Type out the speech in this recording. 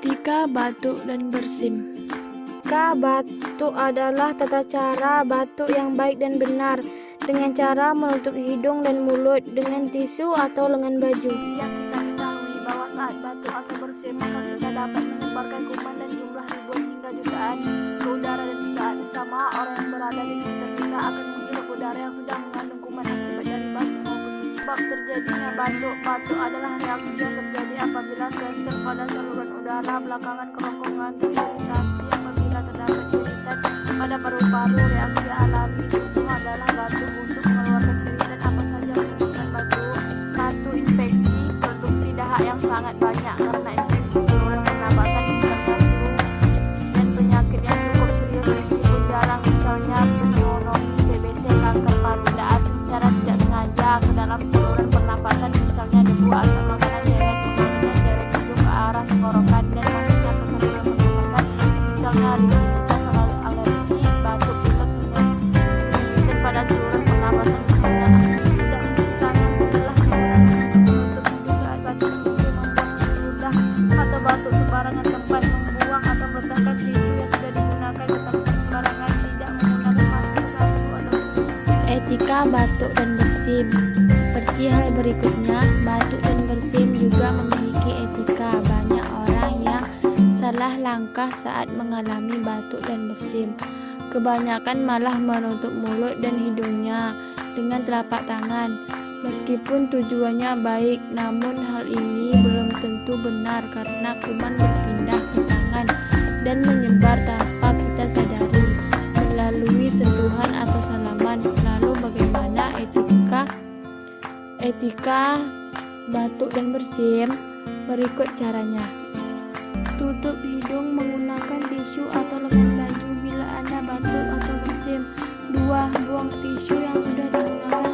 Etika batuk dan bersin. Etika batuk adalah tata cara batuk yang baik dan benar, dengan cara menutup hidung dan mulut dengan tisu atau lengan baju. Yang kita ketahui bahwa saat batuk atau bersin maka kita dapat menyebarkan kuman dan jumlah ribuan hingga jutaan ke udara, dan di saat yang sama orang yang berada di sekitar kita akan menghirup udara yang sudah mengandung kuman akibat dari batuk maupun sebab terjadinya batuk. Batuk adalah reaksi yang terjadi apabila sel-sel pada saluran udara belakangan kerongkongan teriritasi apabila terdapat kesulitan pada paru-paru. Reaksi alami itu adalah batuk untuk mengeluarkan keringat apa saja menyebabkan batuk. Satu, infeksi produksi dahak yang sangat banyak karena infeksi saluran pernapasan misalnya flu dan penyakit yang cukup serius meskipun jarang misalnya pneumonia, TBC, kanker paru-dahak secara tidak sengaja ke dalam saluran pernapasan misalnya debu atau makanan seret kemudian seret hidung ke arah tenggorokan dan masuknya ke saluran pernapasan misalnya rinitis atau alergi. Batuk pilek dan pada saluran pernapasan misalnya tidak menggunakan sebelah saluran untuk menutup hidung saat batuk bersin, membuang ludah atau batuk sembarangan tempat, membuang atau meletakkan tisu yang sudah digunakan ke tempat sembarangan, tidak menggunakan masker satu atau Etika batuk dan bersin. Seperti hal berikutnya, batuk dan bersin juga memiliki etika. Banyak orang yang salah langkah saat mengalami batuk dan bersin. Kebanyakan malah menutup mulut dan hidungnya dengan telapak tangan. Meskipun tujuannya baik, namun hal ini belum tentu benar karena kuman berpindah ke tangan dan menyebar tanpa kita sadari melalui sentuhan atau salaman. Lalu bagaimana etika batuk dan bersin? Berikut caranya. Tutup hidung menggunakan tisu atau lengan baju bila Anda batuk atau bersin. 2. Buang tisu yang sudah digunakan